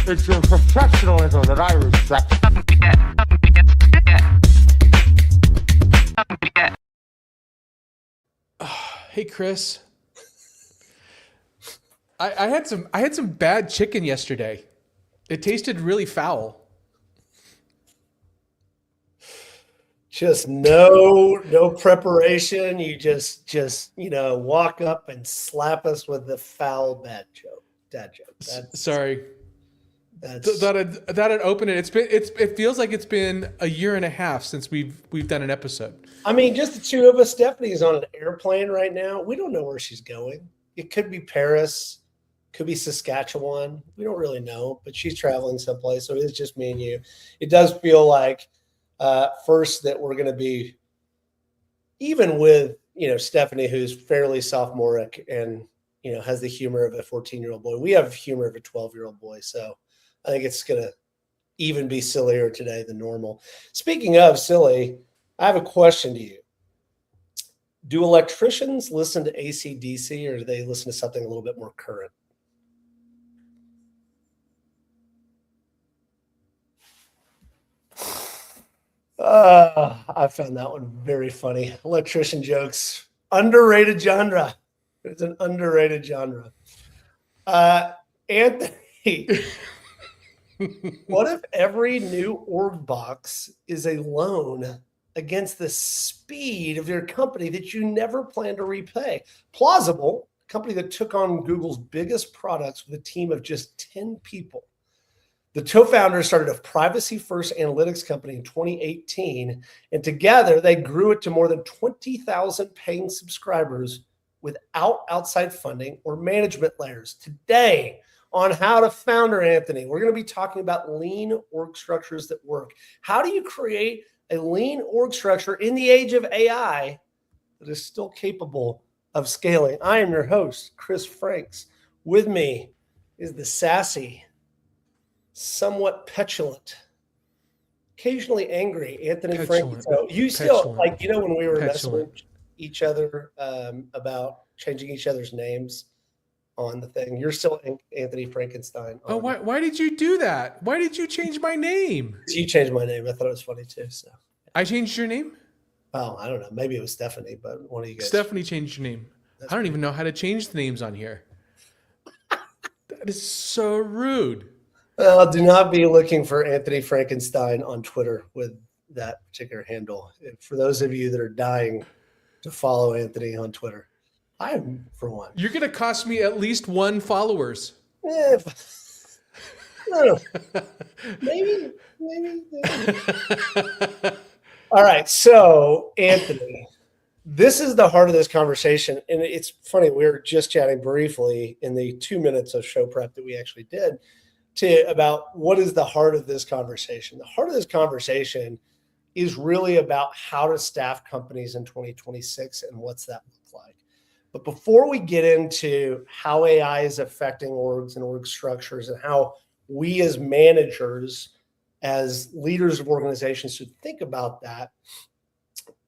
It's your professionalism that I respect. Hey, Chris. I had some bad chicken yesterday. It tasted really foul. Just no preparation. You just walk up and slap us with the foul dad joke. Sorry. That's Thought I'd open it. It feels like it's been a year and a half since we've done an episode. I mean, just the two of us. Stephanie is on an airplane right now. We don't know where she's going. It could be Paris, could be Saskatchewan. We don't really know, but she's traveling someplace. So it's just me and you. It does feel like first that we're going to be, even with, Stephanie, who's fairly sophomoric and, has the humor of a 14-year-old boy. We have humor of a 12-year-old boy. So I think it's going to even be sillier today than normal. Speaking of silly, I have a question to you. Do electricians listen to AC/DC, or do they listen to something a little bit more current? I found that one very funny. Electrician jokes, underrated genre. It's an underrated genre. Anthony, what if every new org box is a loan against the speed of your company that you never plan to repay? Plausible, a company that took on Google's biggest products with a team of just 10 people. The co-founders started a privacy-first analytics company in 2018, and together they grew it to more than 20,000 paying subscribers without outside funding or management layers. Today on How to Founder, Anthony, we're going to be talking about lean org structures that work. How do you create a lean org structure in the age of AI that is still capable of scaling? I am your host, Chris Franks. With me is the sassy, somewhat petulant, occasionally angry Anthony Frank. So you still when we were messing each other about changing each other's names on the thing, you're still Anthony Frankenstein. Why did you do that? Why did you change my name? You changed my name. I thought it was funny too. So I changed your name? Oh, I don't know. Maybe it was Stephanie, but one of you guys. Stephanie changed your name. I don't even know how to change the names on here. That is so rude. Well, do not be looking for Anthony Frankenstein on Twitter with that particular handle. For those of you that are dying to follow Anthony on Twitter, I am, for one. You're going to cost me at least 1 followers. Maybe. All right. So, Anthony, this is the heart of this conversation. And it's funny. We were just chatting briefly in the 2 minutes of show prep that we actually did about what is the heart of this conversation. The heart of this conversation is really about how to staff companies in 2026 and what's that look like. But before we get into how AI is affecting orgs and org structures and how we as managers, as leaders of organizations should think about that,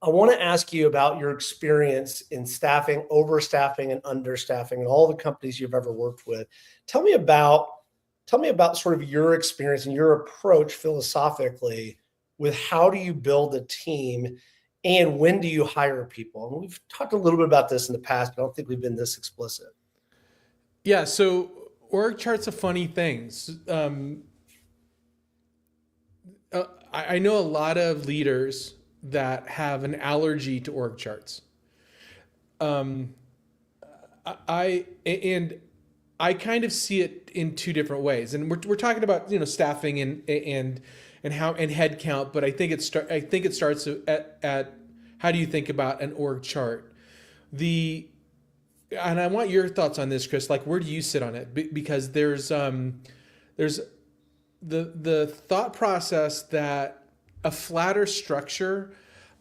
I want to ask you about your experience in staffing, overstaffing, and understaffing and all the companies you've ever worked with. Tell me about sort of your experience and your approach philosophically with how do you build a team and when do you hire people? And we've talked a little bit about this in the past, but I don't think we've been this explicit. Yeah, so org charts are funny things. I know a lot of leaders that have an allergy to org charts. I kind of see it in 2 different ways, and we're talking about staffing and headcount, but I think it starts at how do you think about an org chart? And I want your thoughts on this, Chris. Like, where do you sit on it? Because there's the thought process that a flatter structure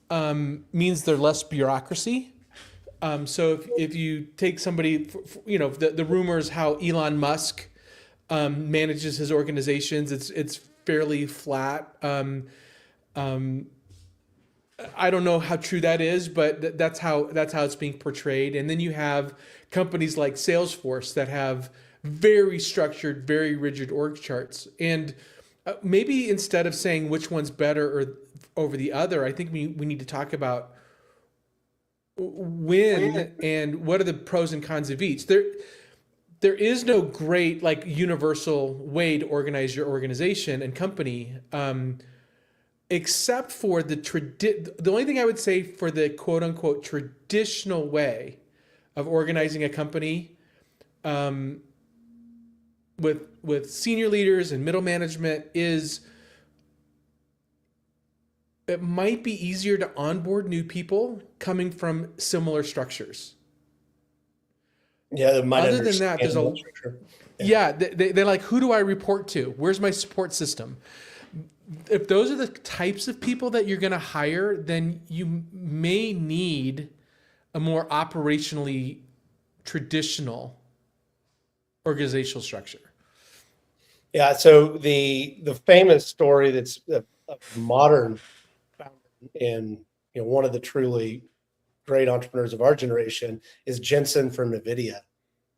means there's less bureaucracy. So if you take somebody, the rumors how Elon Musk manages his organizations, it's fairly flat. I don't know how true that is, but that's how it's being portrayed. And then you have companies like Salesforce that have very structured, very rigid org charts. And maybe instead of saying which one's better or over the other, I think we need to talk about when and what are the pros and cons of each. There is no great like universal way to organize your organization and company. Except for the only thing I would say for the quote unquote traditional way of organizing a company, with senior leaders and middle management is it might be easier to onboard new people coming from similar structures. Yeah, they might Other than that, there's a structure. yeah, they're like, who do I report to? Where's my support system? If those are the types of people that you're going to hire, then you may need a more operationally traditional organizational structure. Yeah. So the famous story that's a modern founder and one of the truly great entrepreneurs of our generation is Jensen from NVIDIA.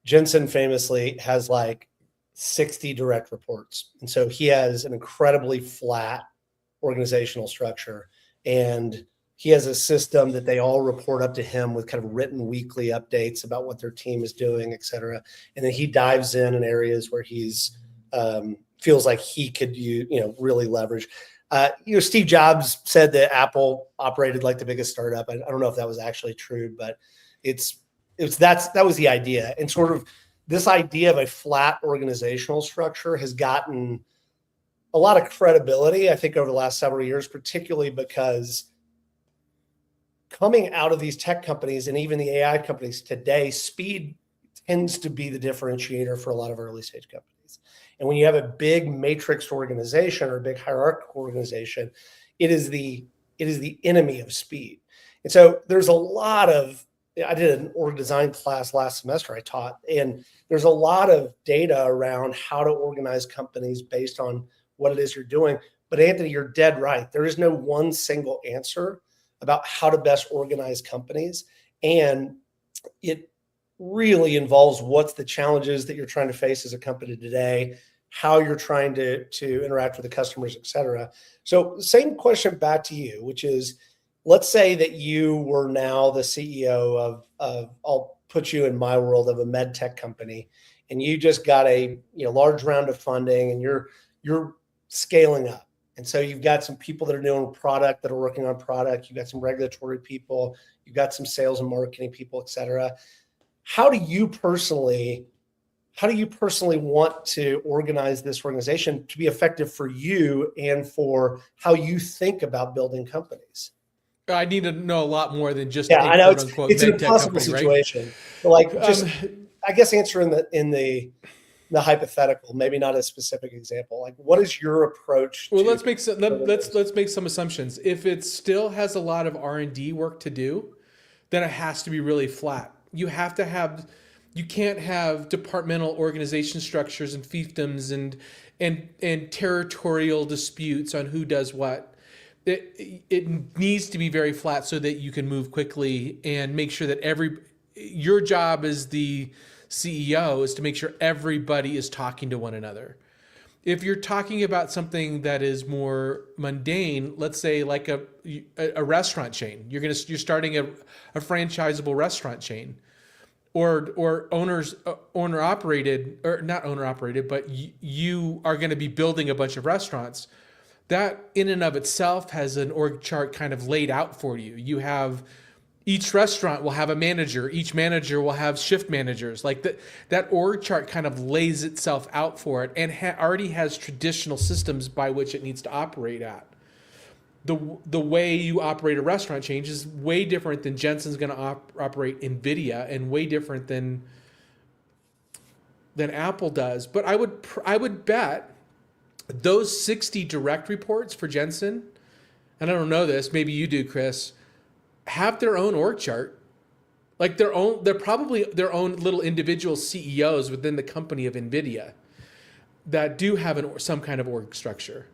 Jensen famously has like 60 direct reports. And so he has an incredibly flat organizational structure. And he has a system that they all report up to him with kind of written weekly updates about what their team is doing, et cetera. And then he dives in areas where he's feels like he could really leverage. Steve Jobs said that Apple operated like the biggest startup. I don't know if that was actually true, but that was the idea. And sort of this idea of a flat organizational structure has gotten a lot of credibility, I think, over the last several years, particularly because coming out of these tech companies and even the AI companies today, speed tends to be the differentiator for a lot of early stage companies. And when you have a big matrix organization or a big hierarchical organization, it is the enemy of speed. And so there's a lot of, I did an org design class last semester I taught, and there's a lot of data around how to organize companies based on what it is you're doing. But Anthony, you're dead right. There is no one single answer about how to best organize companies. And it really involves what's the challenges that you're trying to face as a company today, how you're trying to interact with the customers, et cetera. So same question back to you, which is, let's say that you were now the CEO of I'll put you in my world, of a med tech company, and you just got a large round of funding, and you're scaling up. And so you've got some people that are doing product, that are working on product. You've got some regulatory people. You've got some sales and marketing people, et cetera. How do you personally want to organize this organization to be effective for you and for how you think about building companies? I need to know a lot more than just I know quote unquote it's an impossible company, situation. Right? But just I guess answer in the hypothetical, maybe not a specific example. Like, what is your approach? Well, let's make some assumptions. If it still has a lot of R&D work to do, then it has to be really flat. You can't have departmental organization structures and fiefdoms and territorial disputes on who does what. It needs to be very flat so that you can move quickly and make sure that your job as the CEO is to make sure everybody is talking to one another. If you're talking about something that is more mundane, let's say like a restaurant chain, you're starting a franchisable restaurant chain, or owner operated, or not owner operated, but you are going to be building a bunch of restaurants. That in and of itself has an org chart kind of laid out for you. You have each restaurant will have a manager. Each manager will have shift managers. Like that org chart kind of lays itself out for it, and already has traditional systems by which it needs to operate at. The way you operate a restaurant chain is way different than Jensen's going to operate NVIDIA, and way different than Apple does. But I would bet those 60 direct reports for Jensen, and I don't know this, maybe you do, Chris, have their own org chart. Like they're probably their own little individual CEOs within the company of NVIDIA that do have some kind of org structure.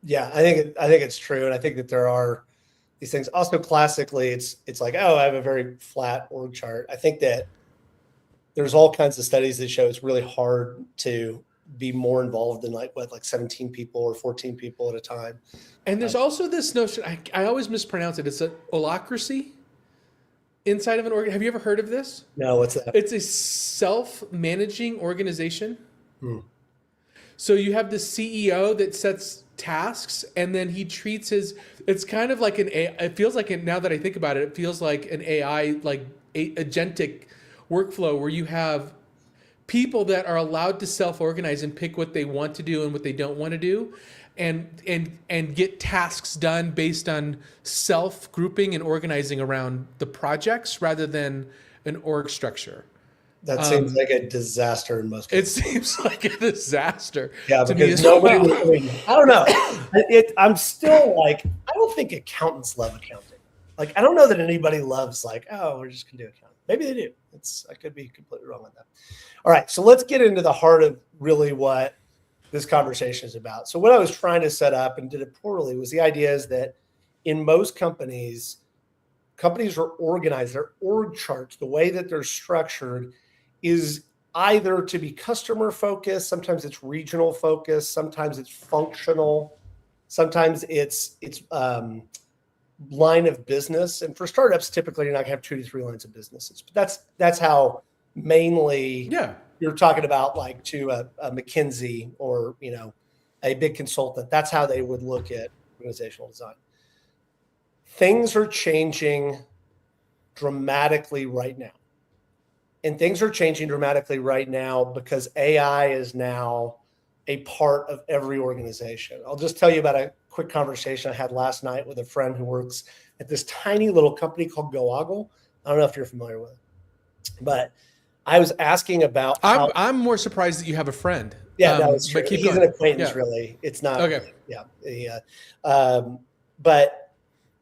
Yeah, I think it's true. And I think that there are these things. Also, classically, it's like, oh, I have a very flat org chart. I think that there's all kinds of studies that show it's really hard to be more involved than like 17 people or 14 people at a time. And there's also this notion, I always mispronounce it. It's an holacracy inside of an org. Have you ever heard of this? No, what's that? It's a self-managing organization. Hmm. So you have the CEO that sets tasks, and then he treats it's kind of like it feels like, now that I think about it, it feels like an AI, like agentic workflow where you have people that are allowed to self-organize and pick what they want to do and what they don't want to do, and get tasks done based on self-grouping and organizing around the projects rather than an org structure. That seems like a disaster in most cases. It seems like a disaster. Yeah, to because me nobody. well. I mean, I don't know. I'm still like, I don't think accountants love accounting. Like, I don't know that anybody loves like, oh, we're just gonna do accounting. Maybe they do. I could be completely wrong on that. All right, so let's get into the heart of really what this conversation is about. So what I was trying to set up, and did it poorly, was the idea is that in most companies are organized. Their org charts, the way that they're structured, is either to be customer focused, sometimes it's regional focused, sometimes it's functional, sometimes it's line of business. And for startups, typically you're not gonna have 2 to 3 lines of businesses. But that's how mainly you're talking about, like to a McKinsey or a big consultant. That's how they would look at organizational design. Things are changing dramatically right now. And things are changing dramatically right now because AI is now a part of every organization. I'll just tell you about a quick conversation I had last night with a friend who works at this tiny little company called GoOggle. I don't know if you're familiar with it, but I was asking about I'm more surprised that you have a friend. Yeah, that was true. But He's an acquaintance, really. It's not. Okay. Yeah. But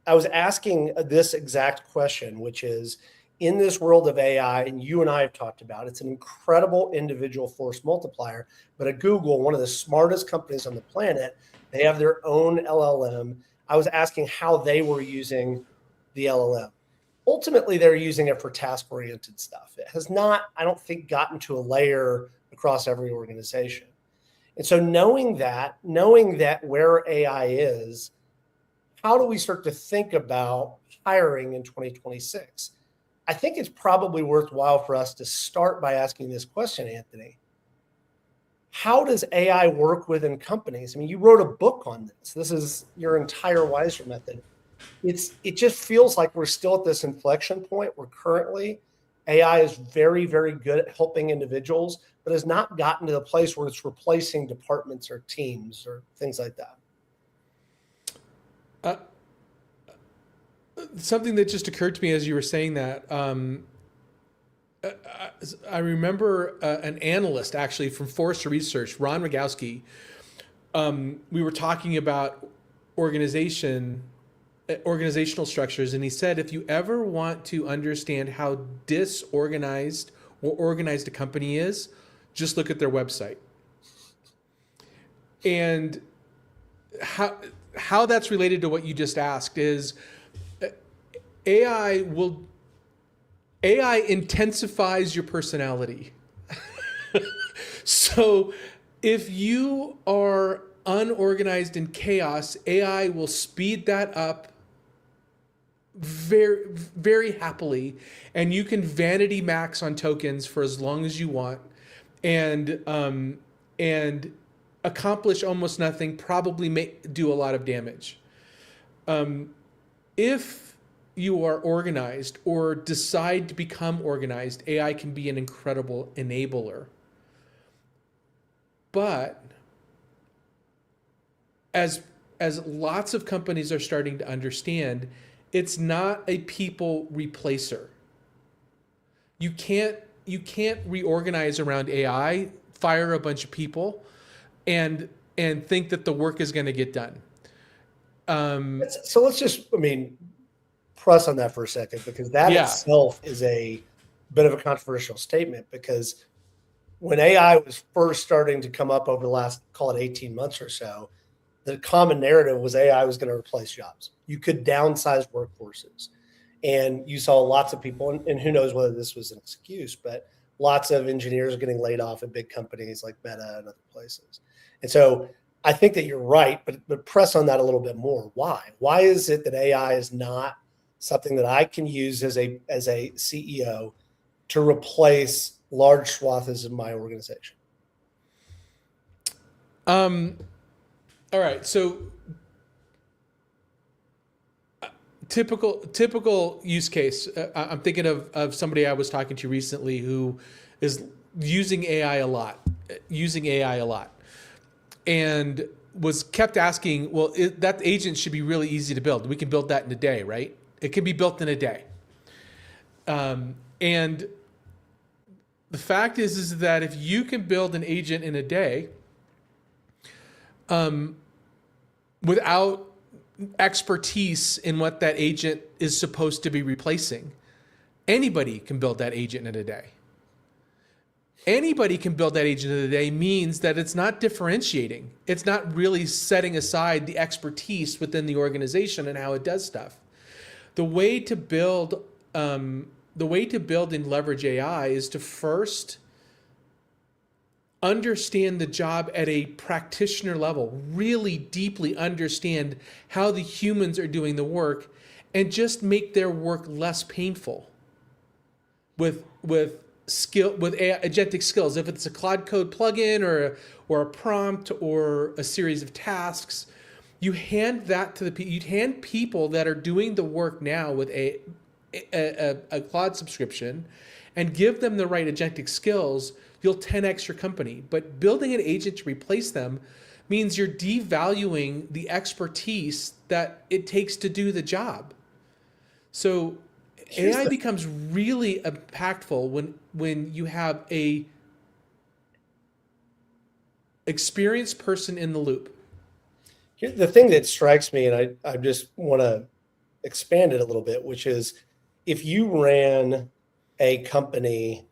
I was asking this exact question, which is, in this world of AI, and you and I have talked about, it's an incredible individual force multiplier. But at Google, one of the smartest companies on the planet, they have their own LLM. I was asking how they were using the LLM. Ultimately, they're using it for task-oriented stuff. It has not, I don't think, gotten to a layer across every organization. And so knowing that where AI is, how do we start to think about hiring in 2026? I think it's probably worthwhile for us to start by asking this question, Anthony. How does AI work within companies? I mean, you wrote a book on this. This is your entire Wiser method. It just feels like we're still at this inflection point where currently AI is very, very good at helping individuals, but has not gotten to the place where it's replacing departments or teams or things like that. Something that just occurred to me as you were saying that, I remember an analyst actually from Forrester Research, Ron Rogowski. We were talking about organizational structures, and he said, if you ever want to understand how disorganized or organized a company is, just look at their website. And how that's related to what you just asked is, AI intensifies your personality. So if you are unorganized and chaos, AI will speed that up very, very happily, and you can vanity max on tokens for as long as you want, and accomplish almost nothing, probably do a lot of damage. If you are organized or decide to become organized, AI can be an incredible enabler. But as lots of companies are starting to understand, it's not a people replacer. You can't reorganize around AI, fire a bunch of people, and think that the work is going to get done. So let's just, press on that for a second, because that itself is a bit of a controversial statement. Because when AI was first starting to come up over the last, call it 18 months or so, the common narrative was AI was going to replace jobs. You could downsize workforces. And you saw lots of people, and who knows whether this was an excuse, but lots of engineers getting laid off at big companies like Meta and other places. And so I think that you're right, but press on that a little bit more. Why? Why is it that AI is not something that I can use as a CEO to replace large swaths of my organization? All right. So typical use case. I'm thinking of somebody I was talking to recently who is using AI a lot, and was kept asking, well, that agent should be really easy to build. We can build that in a day, right? It can be built in a day. And the fact is that if you can build an agent in a day, without expertise in what that agent is supposed to be replacing, anybody can build that agent in a day. Anybody can build that agent in a day means that it's not differentiating. It's not really setting aside the expertise within the organization and how it does stuff. The way to build and leverage AI is to first understand the job at a practitioner level, really deeply understand how the humans are doing the work, and just make their work less painful with agentic skills. If it's a Cloud Code plugin or a prompt or a series of tasks, you hand that to you hand people that are doing the work now with a cloud subscription and give them the right agentic skills, you'll 10x your company. But building an agent to replace them means you're devaluing the expertise that it takes to do the job. So AI becomes really impactful when you have a experienced person in the loop. The thing that strikes me, and I just want to expand it a little bit, which is if you ran a company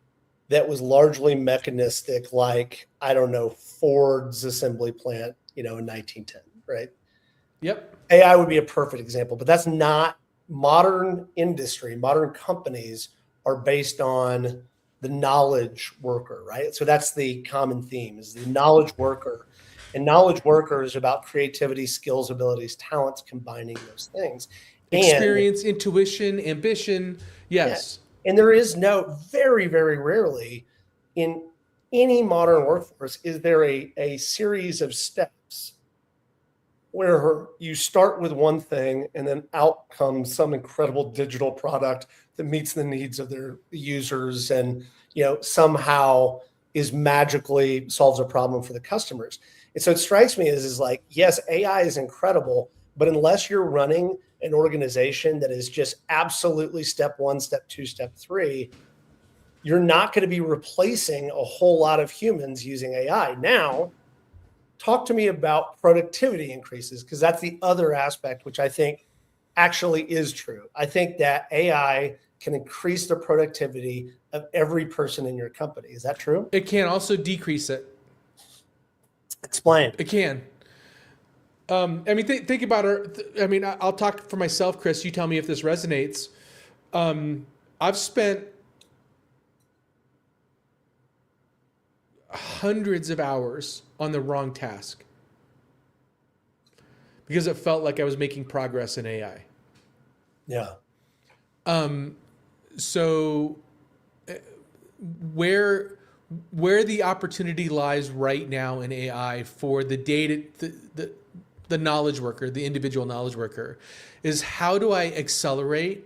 that was largely mechanistic, like, I don't know, Ford's assembly plant, in 1910, right? Yep. AI would be a perfect example, but that's not modern industry. Modern companies are based on the knowledge worker, right? So that's the common theme, is the knowledge worker. And knowledge worker is about creativity, skills, abilities, talents, combining those things. Experience, intuition, ambition. Yes. Yeah. And there is very, very rarely in any modern workforce, is there a series of steps where you start with one thing and then out comes some incredible digital product that meets the needs of their users and, somehow is magically solves a problem for the customers. And so it strikes me as like, yes, AI is incredible, but unless you're running an organization that is just absolutely step 1, step 2, step 3, you're not going to be replacing a whole lot of humans using AI. Now, talk to me about productivity increases, because that's the other aspect, which I think actually is true. I think that AI can increase the productivity of every person in your company. Is that true? It can also decrease it. Explain. It can. Think about it. I'll talk for myself, Chris. You tell me if this resonates. I've spent hundreds of hours on the wrong task because it felt like I was making progress in AI. Yeah. So where the opportunity lies right now in AI for the data, the knowledge worker, the individual knowledge worker, is how do I accelerate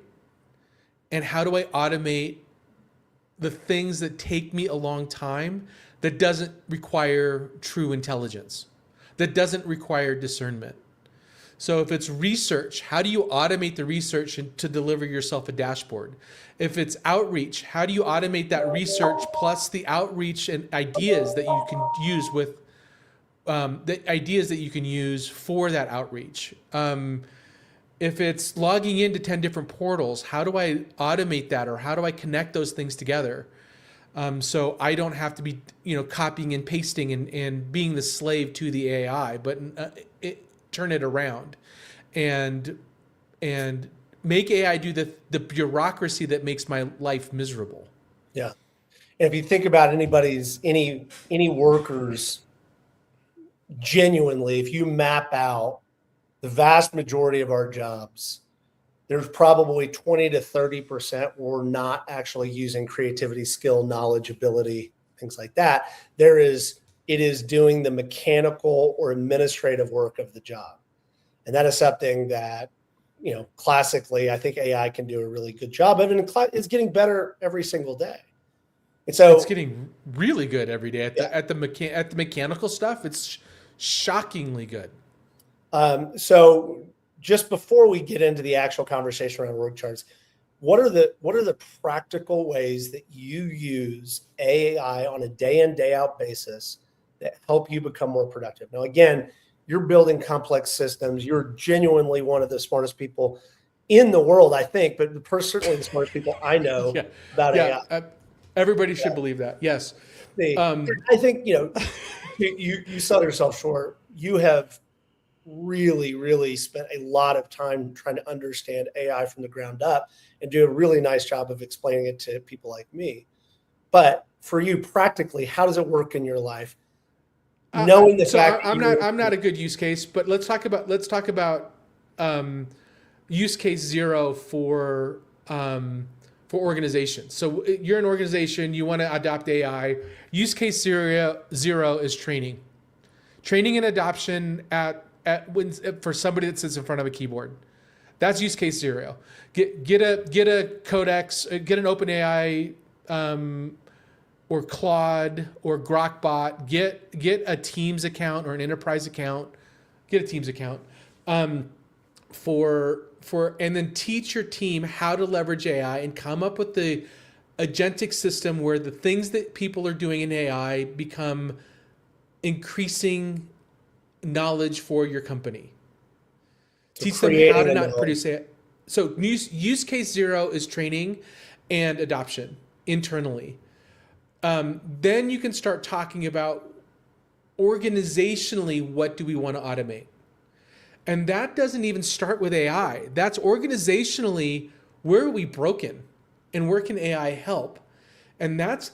and how do I automate the things that take me a long time that doesn't require true intelligence, that doesn't require discernment. So if it's research, how do you automate the research to deliver yourself a dashboard? If it's outreach, how do you automate that research plus the outreach and ideas that you can use with for that outreach? If it's logging into 10 different portals, how do I automate that, or how do I connect those things together? So I don't have to be, copying and pasting and being the slave to the AI. But turn it around and make AI do the bureaucracy that makes my life miserable. Yeah. And if you think about any workers, genuinely, if you map out the vast majority of our jobs, there's probably 20 to 30% we're not actually using creativity, skill, knowledge, ability, things like that. It is doing the mechanical or administrative work of the job. And that is something that, classically, I think AI can do a really good job of, and it's getting better every single day. And so it's getting really good every day at the mechanical stuff. It's shockingly good. So just before we get into the actual conversation around org charts, what are the practical ways that you use AI on a day in, day out basis that help you become more productive? Now, again, you're building complex systems. You're genuinely one of the smartest people in the world, I think, but certainly the smartest people I know about AI. Everybody should believe that. Yes. I think, you sell yourself short. You have really, really spent a lot of time trying to understand AI from the ground up and do a really nice job of explaining it to people like me. But for you, practically, how does it work in your life? Knowing the fact I'm not a good use case, but let's talk about use case zero for organizations. So you're an organization, you want to adopt AI. Use case zero is training and adoption for somebody that sits in front of a keyboard. That's use case zero. Get a Codex, get an OpenAI or Claude or Grokbot. Get a Teams account or an enterprise account. Get a Teams account and then teach your team how to leverage AI and come up with the agentic system where the things that people are doing in AI become increasing knowledge for your company. Teach them how to not produce it. So use case zero is training and adoption internally. Then you can start talking about organizationally, what do we want to automate? And that doesn't even start with AI. That's organizationally, where are we broken and where can AI help? And that's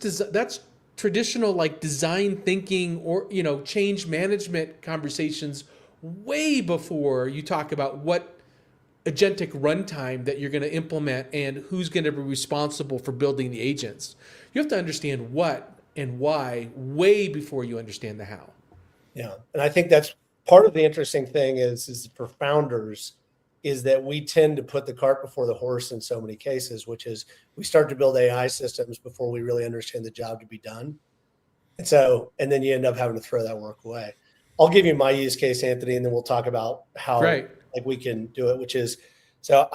traditional like design thinking or change management conversations way before you talk about what agentic runtime that you're going to implement and who's going to be responsible for building the agents. You have to understand what and why way before you understand the how. Yeah, and I think that's part of the interesting thing is for founders is that we tend to put the cart before the horse in so many cases, which is we start to build AI systems before we really understand the job to be done. And then you end up having to throw that work away. I'll give you my use case, Anthony, and then we'll talk about how we can do it, which is, so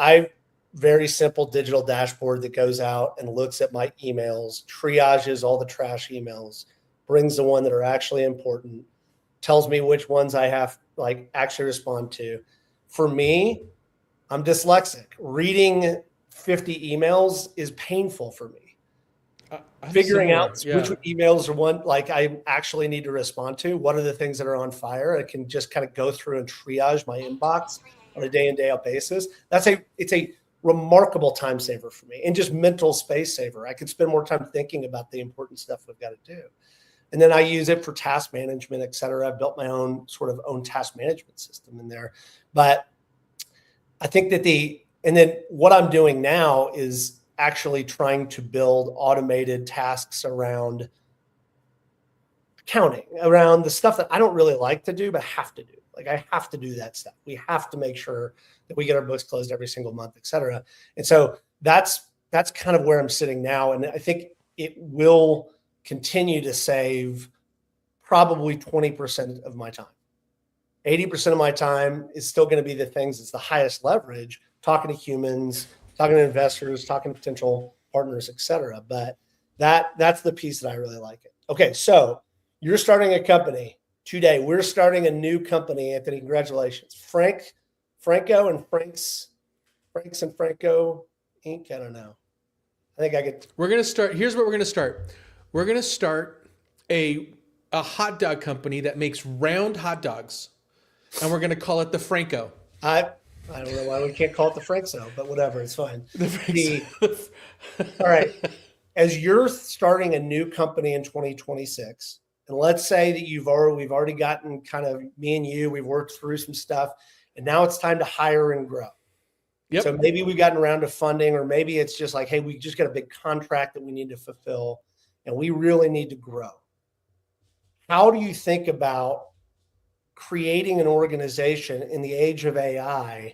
very simple digital dashboard that goes out and looks at my emails, triages all the trash emails, brings the one that are actually important, tells me which ones I have actually respond to. For me, I'm dyslexic. Reading 50 emails is painful for me. Figuring out which emails are one I actually need to respond to. What are the things that are on fire? I can just kind of go through and triage my inbox on a day in, day out basis. It's a remarkable time saver for me and just mental space saver. I can spend more time thinking about the important stuff we've got to do. And then I use it for task management, et cetera. I've built my own task management system in there. But I think that and then what I'm doing now is actually trying to build automated tasks around accounting, around the stuff that I don't really like to do, but have to do. I have to do that stuff. We have to make sure that we get our books closed every single month, et cetera. And so that's kind of where I'm sitting now. And I think it will continue to save probably 20% of my time. 80% of my time is still going to be the things that's the highest leverage, talking to humans, talking to investors, talking to potential partners, et cetera. But that's the piece that I really like it. Okay, so you're starting a company today. We're starting a new company, Anthony. Congratulations. Franco and Franks and Franco Inc. I don't know. I think I could. We're going to start. Here's what we're going to start. We're going to start a hot dog company that makes round hot dogs. and we're going to call it the Franco. I don't know why we can't call it the Frankso, but whatever, it's fine. The Franco. All right. As you're starting a new company in 2026, and let's say that we've already gotten kind of me and you, we've worked through some stuff, and now it's time to hire and grow. Yep. So maybe we've gotten around to funding, or maybe it's just like, hey, we just got a big contract that we need to fulfill, and we really need to grow. How do you think about creating an organization in the age of AI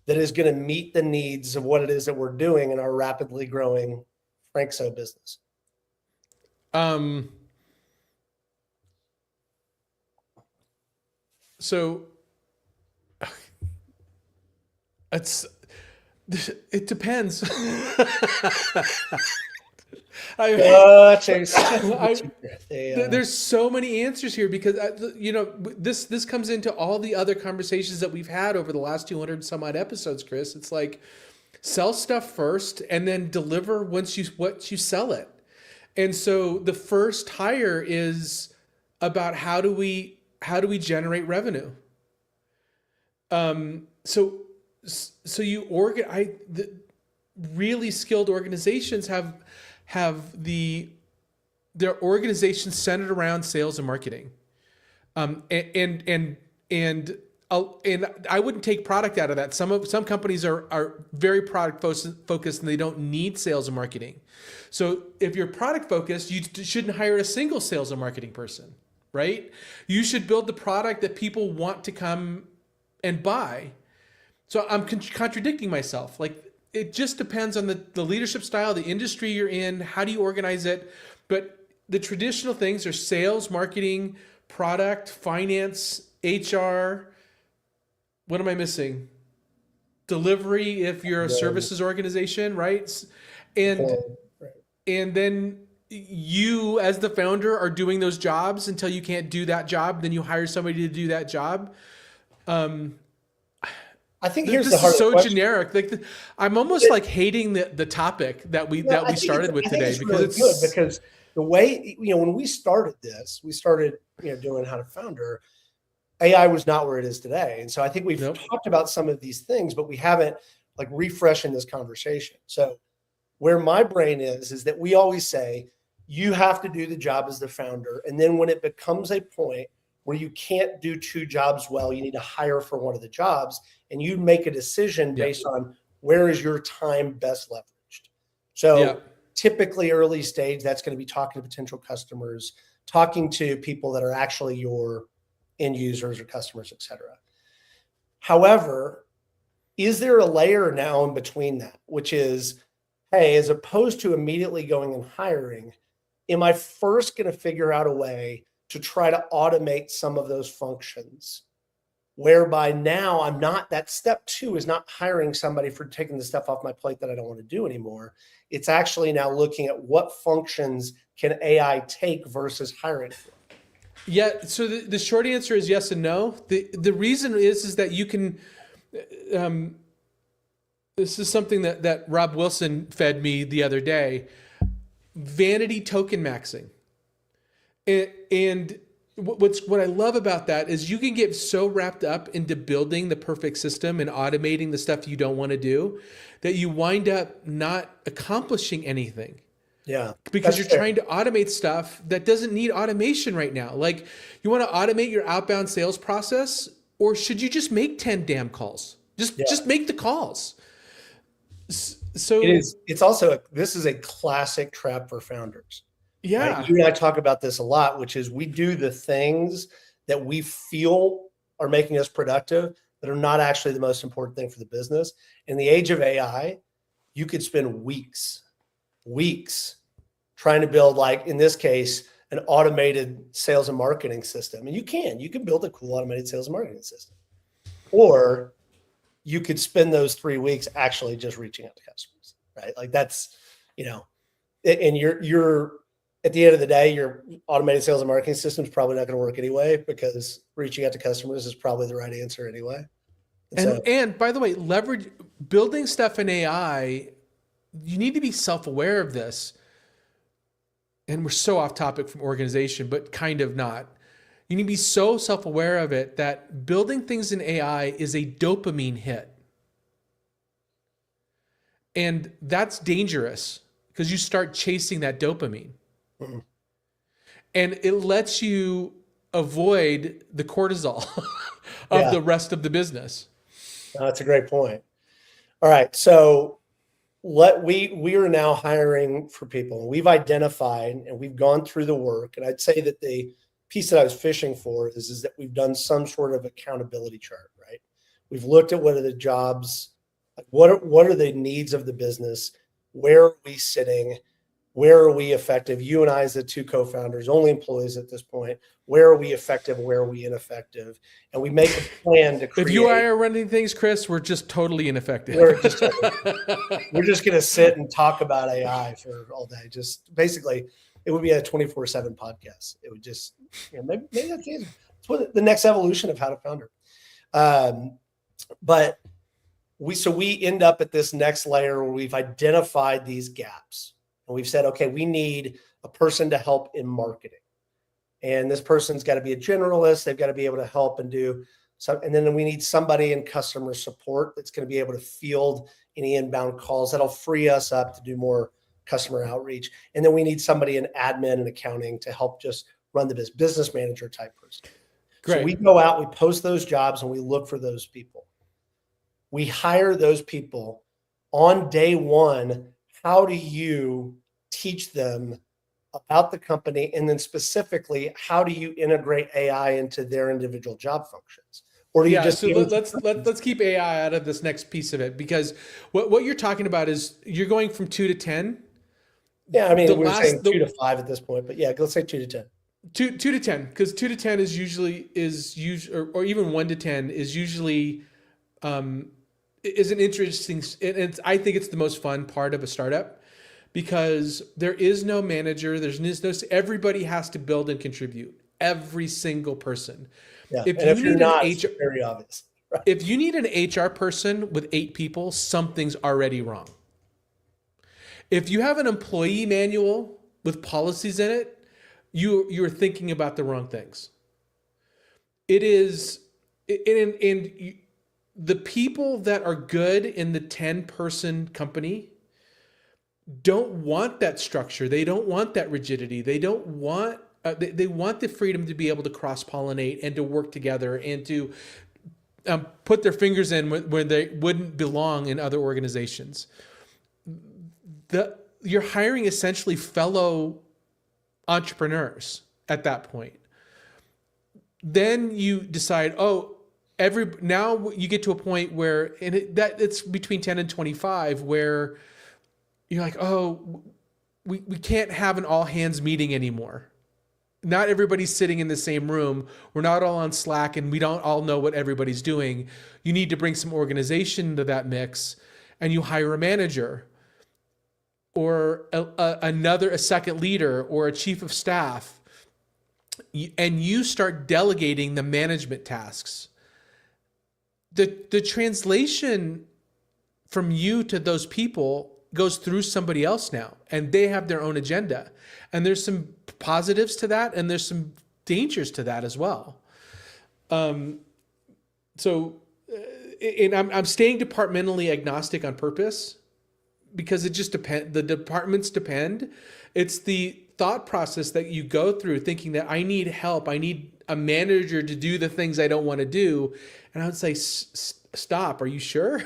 that is going to meet the needs of what it is that we're doing in our rapidly growing Frankso business? So it depends. There's so many answers here because this comes into all the other conversations that we've had over the last 200 some odd episodes, Chris. It's like sell stuff first and then deliver once you sell it. And so the first hire is about how do we generate revenue. So the really skilled organizations have their organization centered around sales and marketing. And I wouldn't take product out of that. Some companies are very product focused and they don't need sales and marketing. So if you're product focused, you shouldn't hire a single sales and marketing person, right? You should build the product that people want to come and buy. So I'm contradicting myself. Like, it just depends on the leadership style, the industry you're in, how do you organize it? But the traditional things are sales, marketing, product, finance, HR. What am I missing? Delivery, if you're a services organization, right? And then you as the founder are doing those jobs until you can't do that job. Then you hire somebody to do that job. I think here's the hard question. Generic. Like I'm almost like hating the topic that we started with today because really good because the way, when we started this, doing How to Founder, AI was not where it is today. And so I think we've talked about some of these things, but we haven't like refreshing this conversation. So where my brain is that we always say, you have to do the job as the founder. And then when it becomes a point where you can't do two jobs well, you need to hire for one of the jobs, and you make a decision based on where is your time best leveraged. So typically early stage, that's going to be talking to potential customers, talking to people that are actually your end users or customers, et cetera. However, is there a layer now in between that, which is, hey, as opposed to immediately going and hiring, am I first going to figure out a way to try to automate some of those functions, whereby now I'm not, that step 2 is not hiring somebody for taking the stuff off my plate that I don't want to do anymore. It's actually now looking at what functions can AI take versus hiring for. Yeah. So the short answer is yes and no. The reason is that you can, this is something that Rob Wilson fed me the other day, vanity token maxing. And what I love about that is you can get so wrapped up into building the perfect system and automating the stuff you don't want to do that you wind up not accomplishing anything. Yeah. Because you're trying to automate stuff that doesn't need automation right now. Like, you want to automate your outbound sales process, or should you just make 10 damn calls? Just make the calls. So it's also this is a classic trap for founders. Yeah. Right? You and I talk about this a lot, which is we do the things that we feel are making us productive that are not actually the most important thing for the business. In the age of AI, you could spend weeks trying to build, like in this case, an automated sales and marketing system. And you can build a cool automated sales and marketing system. Or you could spend those 3 weeks actually just reaching out to customers, right? Like that's, and you're at the end of the day, your automated sales and marketing system is probably not going to work anyway, because reaching out to customers is probably the right answer anyway. And by the way, building stuff in AI, you need to be self-aware of this. And we're so off topic from organization, but kind of not. You need to be so self-aware of it that building things in AI is a dopamine hit. And that's dangerous because you start chasing that dopamine. Mm-hmm. And it lets you avoid the cortisol of Yeah, the rest of the business. that's a great point. All right, so we are now hiring for people. We've identified and we've gone through the work. And I'd say that the piece that I was fishing for is that we've done some sort of accountability chart, right? We've looked at what are the jobs, like what are the needs of the business, where are we sitting, where are we effective? You and I, as the two co-founders, only employees at this point, where are we effective? Where are we ineffective? And we make a plan to create. If you are running things, Chris, we're just totally ineffective. We're just going to sit and talk about AI for all day. Just basically, it would be a 24/7 podcast. It would just, maybe that's easy. It's what the next evolution of How to Founder. But we end up at this next layer where we've identified these gaps. And we've said, okay, we need a person to help in marketing. And this person's got to be a generalist. They've got to be able to help and do some. And then we need somebody in customer support that's going to be able to field any inbound calls. That'll free us up to do more customer outreach. And then we need somebody in admin and accounting to help just run the business manager type person. Great. So we go out, we post those jobs, and we look for those people. We hire those people on day one. How do you teach them about the company? And then specifically, how do you integrate AI into their individual job functions? Or do you just let's keep AI out of this next piece of it, because what you're talking about is you're going from 2 to 10. Yeah, I mean, we're saying 2 to 5 at this point, but yeah, let's say 2 to 10. 2 to 10, because 2 to 10 is usually or even 1 to 10 is usually is an interesting, and I think it's the most fun part of a startup, because there is no manager, there's no, everybody has to build and contribute, every single person. Yeah. If you're not, it's very obvious. Right? If you need an HR person with 8 people, something's already wrong. If you have an employee manual with policies in it, you're thinking about the wrong things. It is, the people that are good in the 10-person company don't want that structure. They don't want that rigidity. They don't want, they want the freedom to be able to cross-pollinate and to work together and to put their fingers in where they wouldn't belong in other organizations. You're hiring essentially fellow entrepreneurs at that point. Then you decide, now you get to a point where, and it's between 10 and 25, where you're like, we can't have an all hands meeting anymore. Not everybody's sitting in the same room. We're not all on Slack and we don't all know what everybody's doing. You need to bring some organization to that mix, and you hire a manager or a second leader or a chief of staff, and you start delegating the management tasks. The translation from you to those people goes through somebody else now, and they have their own agenda. And there's some positives to that, and there's some dangers to that as well. I'm staying departmentally agnostic on purpose, because it just depends. The departments depend. It's the thought process that you go through, thinking that I need help. I need a manager to do the things I don't want to do. And I would say, stop. Are you sure?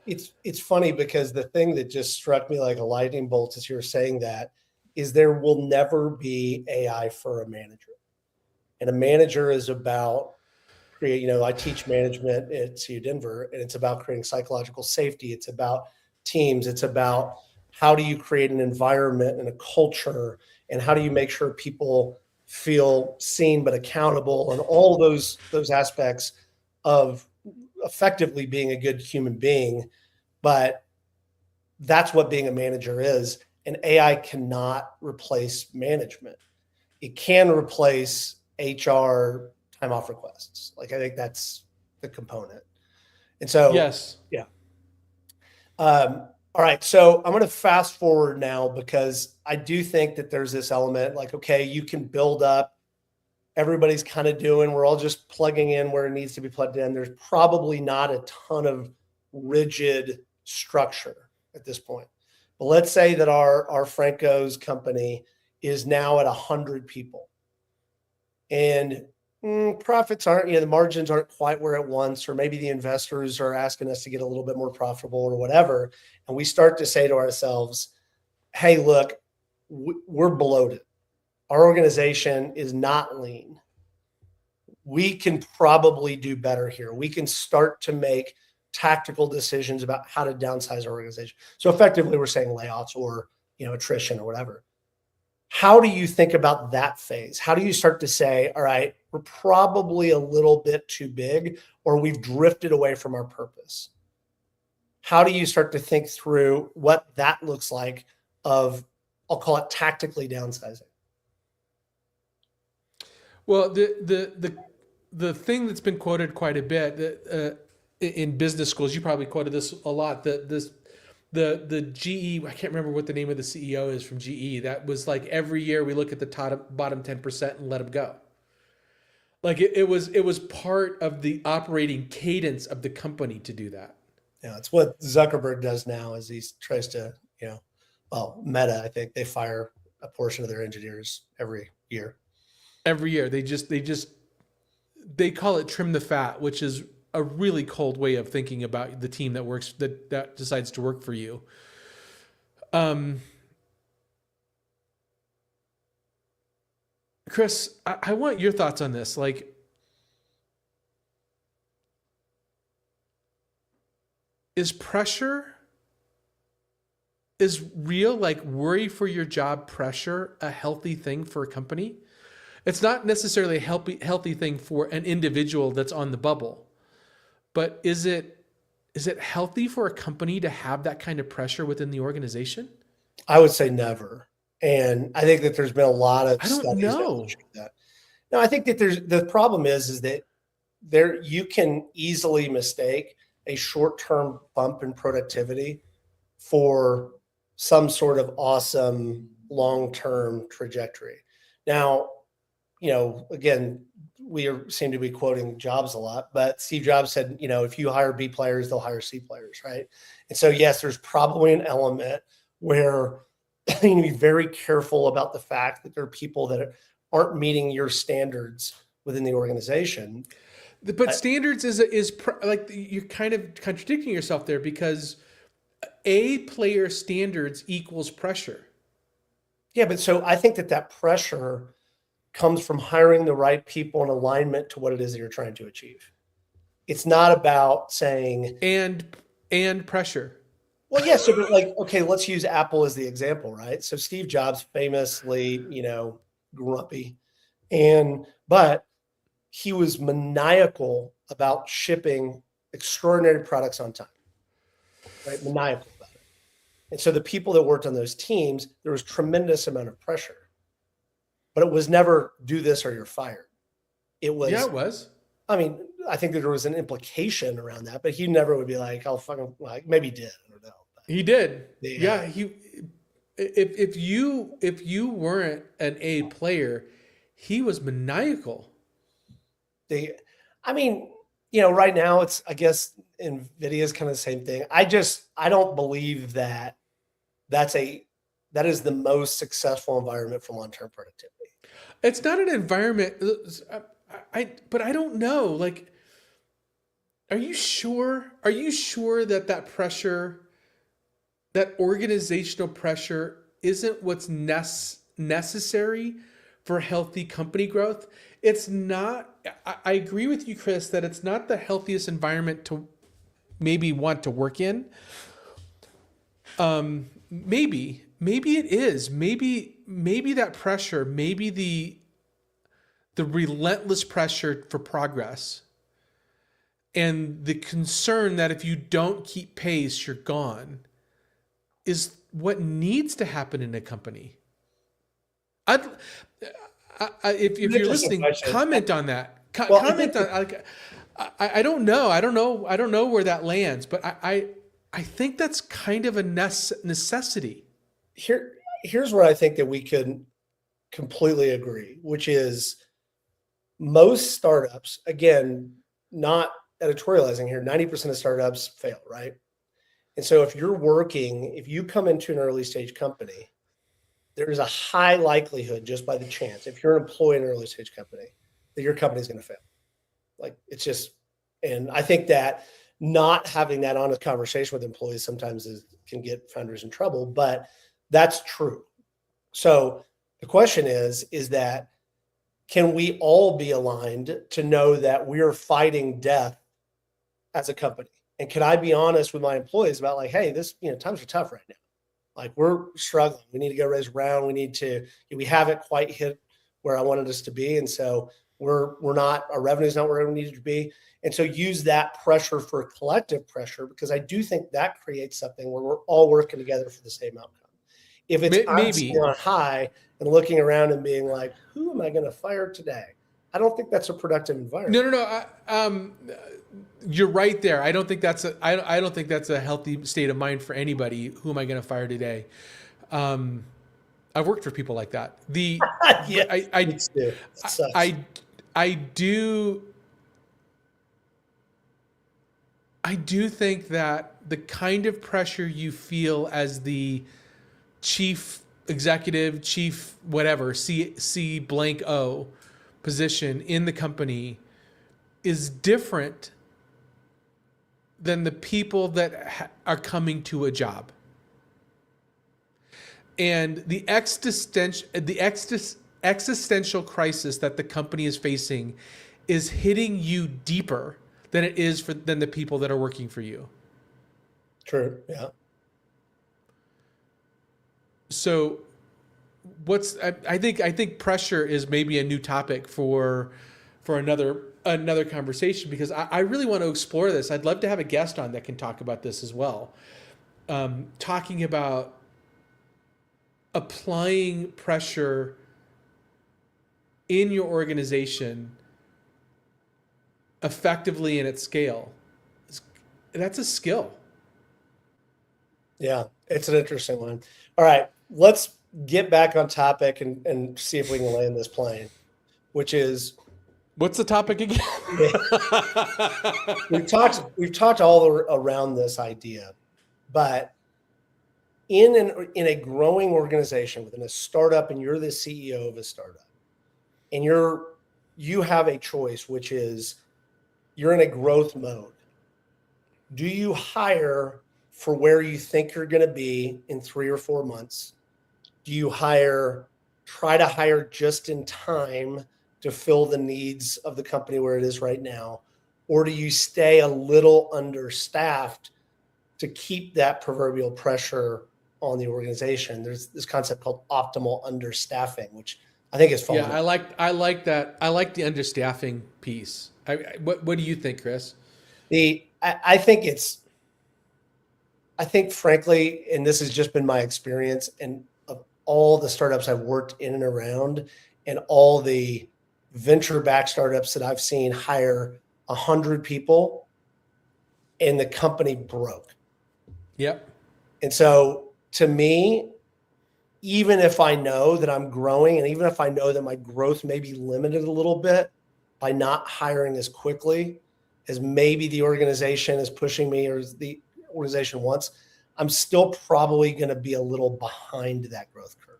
It's funny, because the thing that just struck me like a lightning bolt as you're saying that is there will never be AI for a manager. And a manager is about I teach management at CU Denver, and it's about creating psychological safety. It's about teams. It's about how do you create an environment and a culture, and how do you make sure people feel seen but accountable, and all those aspects of effectively being a good human being. But that's what being a manager is. And AI cannot replace management. It can replace HR time off requests. Like, I think that's the component. And so, yes. Yeah. All right. So I'm going to fast forward now, because I do think that there's this element like, okay, you can build up everybody's kind of doing, we're all just plugging in where it needs to be plugged in. There's probably not a ton of rigid structure at this point. But let's say that our Franco's company is now at 100 people, and profits aren't, the margins aren't quite where it wants, or maybe the investors are asking us to get a little bit more profitable or whatever. And we start to say to ourselves, hey, look, we're bloated. Our organization is not lean. We can probably do better here. We can start to make tactical decisions about how to downsize our organization. So effectively, we're saying layoffs or attrition or whatever. How do you think about that phase? How do you start to say, all right, we're probably a little bit too big, or we've drifted away from our purpose? How do you start to think through what that looks like of, I'll call it tactically downsizing? Well, the thing that's been quoted quite a bit in business schools, you probably quoted this a lot. The GE, I can't remember what the name of the CEO is from GE. That was like every year we look at the bottom 10% and let them go. Like it was part of the operating cadence of the company to do that. Yeah, it's what Zuckerberg does now. Is he tries to, Meta, I think they fire a portion of their engineers every year. Every year they call it trim the fat, which is a really cold way of thinking about the team that decides to work for you. Chris, I want your thoughts on this. Like, is real, like worry for your job pressure, a healthy thing for a company? It's not necessarily a healthy thing for an individual that's on the bubble, but is it healthy for a company to have that kind of pressure within the organization? I would say never. And I think that there's been a lot of studies that show that. No, I think that the problem is that you can easily mistake a short-term bump in productivity for some sort of awesome long-term trajectory. Now, again, seem to be quoting Jobs a lot, but Steve Jobs said, if you hire B players, they'll hire C players, right? And so, yes, there's probably an element where you need to be very careful about the fact that there are people that aren't meeting your standards within the organization. But standards is like you're kind of contradicting yourself there, because A player standards equals pressure. Yeah, but so I think that pressure comes from hiring the right people in alignment to what it is that you're trying to achieve. It's not about saying and pressure. Well, yes. Yeah, so like, okay, let's use Apple as the example, right? So Steve Jobs famously, grumpy, but he was maniacal about shipping extraordinary products on time, right? Maniacal about it. And so the people that worked on those teams, there was tremendous amount of pressure. But it was never do this or you're fired. It was. I mean, I think that there was an implication around that, but he never would be like, "I'll fucking," like, maybe he did. I don't know. But he did. Yeah. If you weren't an A player, he was maniacal. Right now it's, I guess, NVIDIA is kind of the same thing. I don't believe that that is the most successful environment for long-term productivity. It's not an environment. But I don't know. Like, are you sure? Are you sure that pressure, that organizational pressure, isn't what's necessary for healthy company growth? It's not. I agree with you, Chris, that it's not the healthiest environment to maybe want to work in. Maybe it is. Maybe that pressure, maybe the relentless pressure for progress and the concern that if you don't keep pace, you're gone, is what needs to happen in a company. If you're listening, comment on that. Comment on. I don't know. I don't know where that lands, but I think that's kind of a necessity. Here's where I think that we could completely agree, which is Most startups, again, not editorializing here, 90% of startups fail, right? And so if you come into an early stage company, there's a high likelihood, just by the chance, if you're an employee in an early stage company, that your company is going to fail. Like it's just, and I think that not having that honest conversation with employees sometimes can get founders in trouble, but that's true. So the question is that can we all be aligned to know that we're fighting death as a company? And can I be honest with my employees about like, hey, this, times are tough right now. Like we're struggling. We need to go raise round. We haven't quite hit where I wanted us to be. And so our revenue's not where we need it to be. And so use that pressure for collective pressure, because I do think that creates something where we're all working together for the same outcome. If it's I'm sitting on high and looking around and being like, who am I going to fire today? I don't think that's a productive environment. No. You're right there. I don't think that's a healthy state of mind for anybody. Who am I going to fire today? I've worked for people like that. I do think that the kind of pressure you feel as the chief executive, chief whatever, C blank O position in the company is different than the people that are coming to a job. And the existential crisis that the company is facing is hitting you deeper than it is than the people that are working for you. True. Yeah. So I think pressure is maybe a new topic for another conversation, because I really want to explore this. I'd love to have a guest on that can talk about this as well. Talking about applying pressure in your organization effectively and at scale. That's a skill. Yeah, it's an interesting one. All right, let's get back on topic and see if we can land this plane, which is, what's the topic again? We've talked all around this idea, but in a growing organization within a startup, and you're the CEO of a startup, and you have a choice, which is you're in a growth mode. Do you hire for where you think you're going to be in 3 or 4 months? Do you try to hire just in time to fill the needs of the company where it is right now? Or do you stay a little understaffed to keep that proverbial pressure on the organization? There's this concept called optimal understaffing, which I think is fun. Yeah, I like that. I like the understaffing piece. What do you think, Chris? I think frankly, and this has just been my experience, and of all the startups I've worked in and around, and all the venture-backed startups that I've seen hire 100 people, and the company broke. Yep. And so to me, even if I know that I'm growing, and even if I know that my growth may be limited a little bit by not hiring as quickly as maybe the organization is pushing me or as the organization wants, I'm still probably going to be a little behind that growth curve.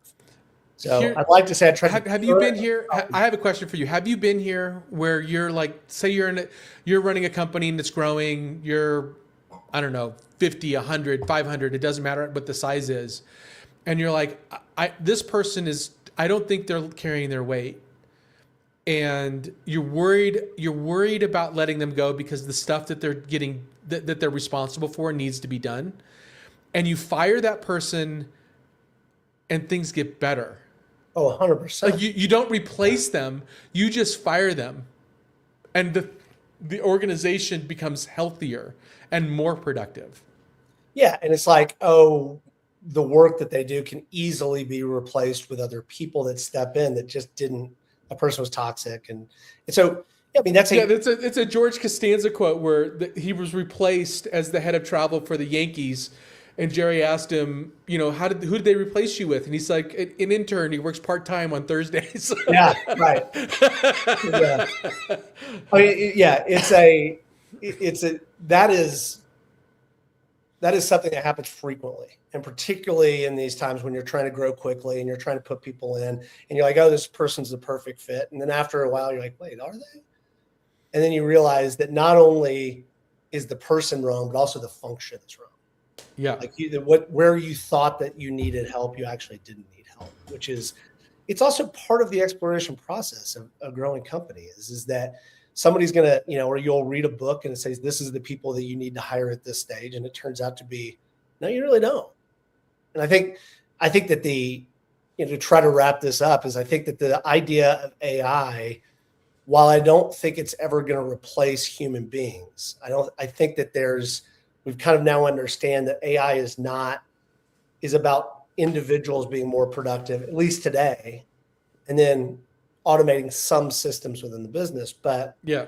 So I'd like to say have you been here? I have a question for you. Have you been here where you're like, say you're running a company that's growing, you're, I don't know, 50, 100, 500, it doesn't matter what the size is. And you're like, this person I don't think they're carrying their weight. And you're worried about letting them go because the stuff that they're getting, that they're responsible for needs to be done. And you fire that person and things get better. Oh, 100%. Like you don't replace them, you just fire them. And the organization becomes healthier and more productive. Yeah. And it's like, the work that they do can easily be replaced with other people that step in that just a person was toxic. And so, yeah, I mean, it's a George Costanza quote where he was replaced as the head of travel for the Yankees. And Jerry asked him, who did they replace you with? And he's like, an intern. He works part-time on Thursdays. Yeah, right. Yeah. I mean, yeah, that is something that happens frequently, and particularly in these times when you're trying to grow quickly and you're trying to put people in, and you're like, oh, this person's the perfect fit. And then after a while, you're like, wait, are they? And then you realize that not only is the person wrong, but also the function is wrong. Yeah. Like where you thought that you needed help, you actually didn't need help, it's also part of the exploration process of a growing company is that somebody's going to, or you'll read a book and it says, this is the people that you need to hire at this stage. And it turns out to be, no, you really don't. And I think that to try to wrap this up is I think that the idea of AI, while I don't think it's ever going to replace human beings, I think that we've kind of now understand that AI is about individuals being more productive, at least today, and then automating some systems within the business. But yeah,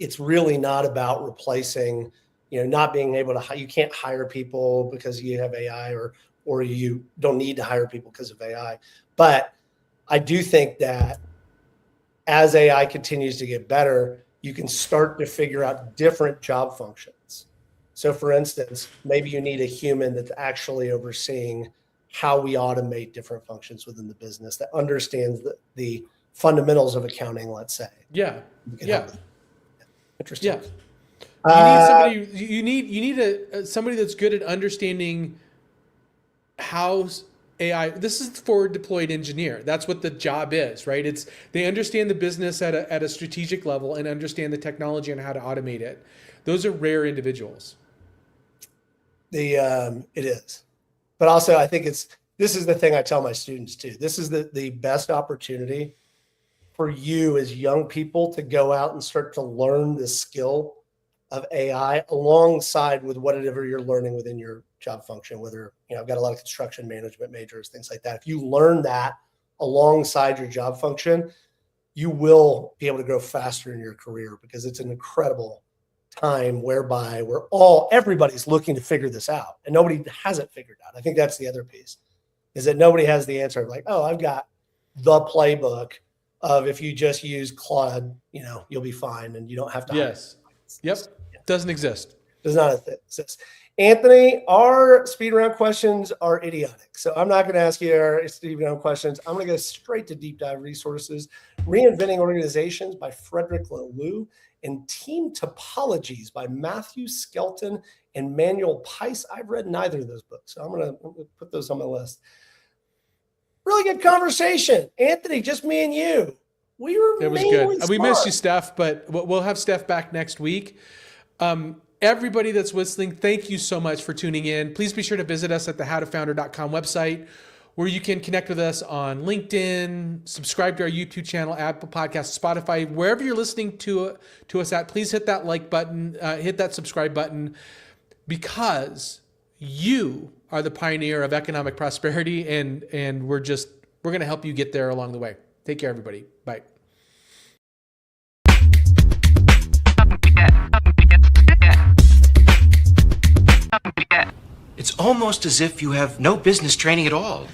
it's really not about replacing, not being able to, you can't hire people because you have AI or you don't need to hire people because of AI. But I do think that as AI continues to get better, you can start to figure out different job functions. So for instance, maybe you need a human that's actually overseeing how we automate different functions within the business that understands the fundamentals of accounting, let's say. Yeah. Yeah. Interesting. Yeah. You need somebody that's good at understanding how AI, this is forward deployed engineer. That's what the job is, right? They understand the business at a strategic level and understand the technology and how to automate it. Those are rare individuals. It is. But also I think this is the thing I tell my students too. This is the best opportunity for you as young people to go out and start to learn the skill of AI alongside with whatever you're learning within your job function, whether, I've got a lot of construction management majors, things like that. If you learn that alongside your job function, you will be able to grow faster in your career because it's an incredible time whereby everybody's looking to figure this out and nobody has it figured out. I think that's the other piece is that nobody has the answer of like, oh, I've got the playbook of if you just use Claude, you'll be fine and you don't have to. Yes. Yep. Doesn't exist. Does not exist. Anthony, our speed round questions are idiotic. So I'm not going to ask you our speed round questions. I'm going to go straight to deep dive resources. Reinventing Organizations by Frederick Laloux and Team Topologies by Matthew Skelton and Manuel Pice. I've read neither of those books, so I'm going to put those on my list. Really good conversation. Anthony, just me and you. It was good. Smart. We missed you, Steph, but we'll have Steph back next week. Everybody that's listening, thank you so much for tuning in. Please be sure to visit us at the howtofounder.com website, where you can connect with us on LinkedIn, subscribe to our YouTube channel, Apple Podcasts, Spotify, wherever you're listening to us at. Please hit that like button, hit that subscribe button, because you are the pioneer of economic prosperity, and we're going to help you get there along the way. Take care, everybody. Bye. It's almost as if you have no business training at all.